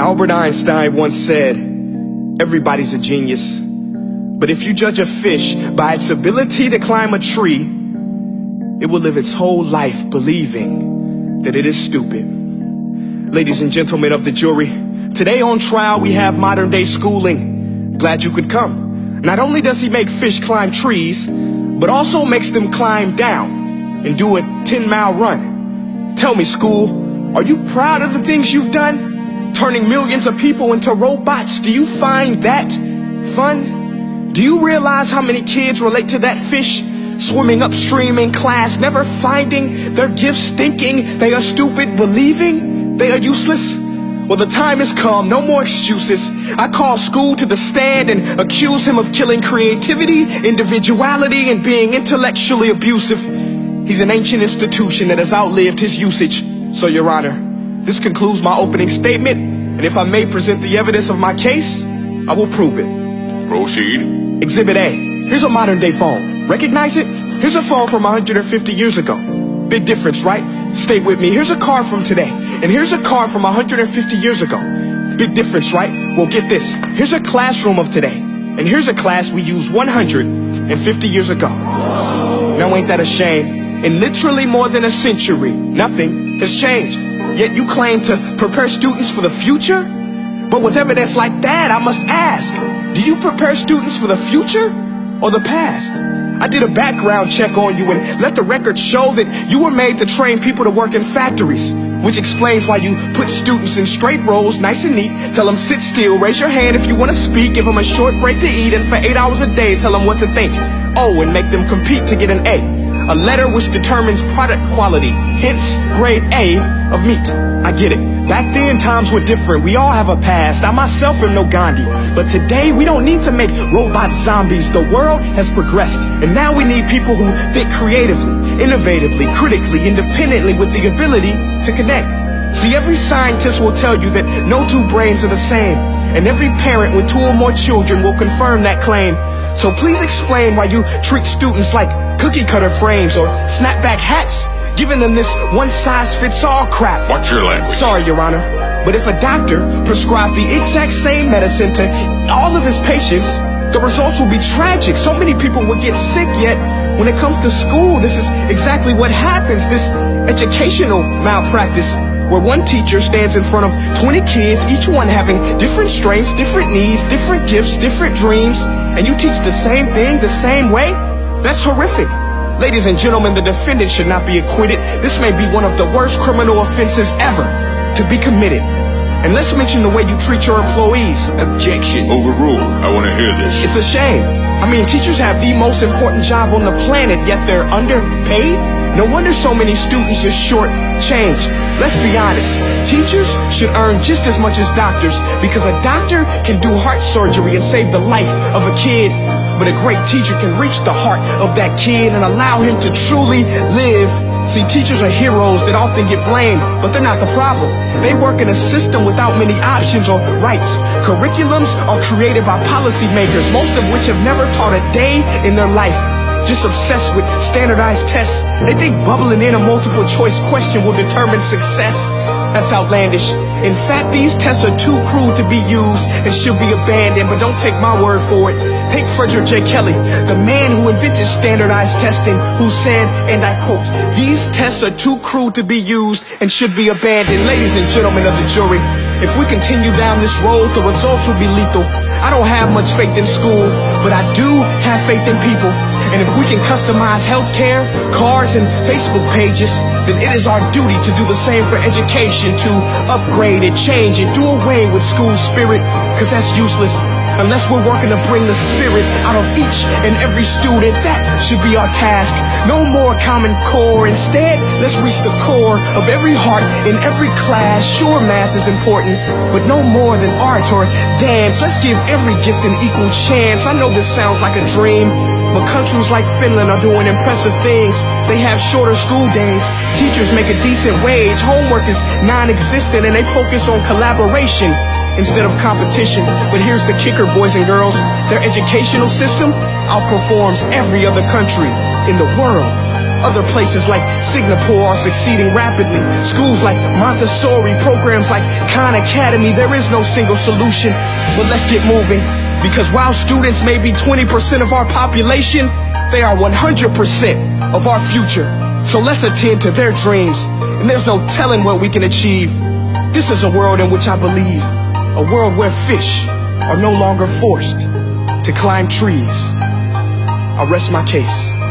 Albert Einstein once said, everybody's a genius. But if you judge a fish by its ability to climb a tree, it will live its whole life believing that it is stupid. Ladies and gentlemen of the jury, today on trial we have modern day schooling. Glad you could come. Not only does he make fish climb trees, but also makes them climb down and do a 10-mile run. Tell me, school, are you proud of the things you've done? Turning millions of people into robots, do you find that fun? Do you realize how many kids relate to that fish? Swimming upstream in class, never finding their gifts, thinking they are stupid, believing they are useless? Well, the time has come, no more excuses. I call school to the stand and accuse him of killing creativity, individuality, and being intellectually abusive. He's an ancient institution that has outlived his usage. So, Your Honor, this concludes my opening statement, and if I may present the evidence of my case, I will prove it. Proceed. Exhibit A. Here's a modern day phone. Recognize it? Here's a phone from 150 years ago. Big difference, right? Stay with me. Here's a car from today. And here's a car from 150 years ago. Big difference, right? Well, get this. Here's a classroom of today. And here's a class we used 150 years ago. Now ain't that a shame? In literally more than a century, nothing has changed. Yet you claim to prepare students for the future? But with evidence like that, I must ask, do you prepare students for the future or the past? I did a background check on you and let the record show that you were made to train people to work in factories, which explains why you put students in straight rows, nice and neat, tell them sit still, raise your hand if you want to speak, give them a short break to eat, and for 8 hours a day tell them what to think. Oh, and make them compete to get an A letter which determines product quality, hence grade A of meat. I get it. Back then, times were different. We all have a past. I myself am no Gandhi. But today, we don't need to make robot zombies. The world has progressed. And now we need people who think creatively, innovatively, critically, independently, with the ability to connect. See, every scientist will tell you that no two brains are the same. And every parent with 2 or more children will confirm that claim. So please explain why you treat students like cookie cutter frames or snapback hats, giving them this one-size-fits-all crap. Watch your language. Sorry, Your Honor, but if a doctor prescribed the exact same medicine to all of his patients, the results will be tragic. So many people will get sick, yet when it comes to school, this is exactly what happens. This educational malpractice, where one teacher stands in front of 20 kids, each one having different strengths, different needs, different gifts, different dreams, and you teach the same thing the same way? That's horrific. Ladies and gentlemen, the defendant should not be acquitted. This may be one of the worst criminal offenses ever to be committed. And let's mention the way you treat your employees. Objection. Overruled. I want to hear this. It's a shame. I mean, teachers have the most important job on the planet, yet they're underpaid? No wonder so many students are short-changed. Let's be honest. Teachers should earn just as much as doctors, because a doctor can do heart surgery and save the life of a kid. But a great teacher can reach the heart of that kid and allow him to truly live. See, teachers are heroes that often get blamed, but they're not the problem. They work in a system without many options or rights. Curriculums are created by policymakers, most of which have never taught a day in their life. Just obsessed with standardized tests. They think bubbling in a multiple choice question will determine success. That's outlandish. In fact, these tests are too crude to be used and should be abandoned, but don't take my word for it. Take Frederick J. Kelly, the man who invented standardized testing, who said, and I quote, "These tests are too crude to be used and should be abandoned." Ladies and gentlemen of the jury, if we continue down this road, the results will be lethal. I don't have much faith in school, but I do have faith in people. And if we can customize healthcare, cars, and Facebook pages, then it is our duty to do the same for education, to upgrade it, change it, do away with school spirit, because that's useless. Unless we're working to bring the spirit out of each and every student, that should be our task. No more Common Core. Instead, let's reach the core of every heart in every class. Sure, math is important, but no more than art or dance. Let's give every gift an equal chance. I know this sounds like a dream, but countries like Finland are doing impressive things. They have shorter school days. Teachers make a decent wage. Homework is non-existent, and they focus on collaboration instead of competition. But here's the kicker, boys and girls. Their educational system outperforms every other country in the world. Other places like Singapore are succeeding rapidly. Schools like Montessori, programs like Khan Academy. There is no single solution, but let's get moving. Because while students may be 20% of our population, they are 100% of our future. So let's attend to their dreams, and there's no telling what we can achieve. This is a world in which I believe, a world where fish are no longer forced to climb trees. I rest my case.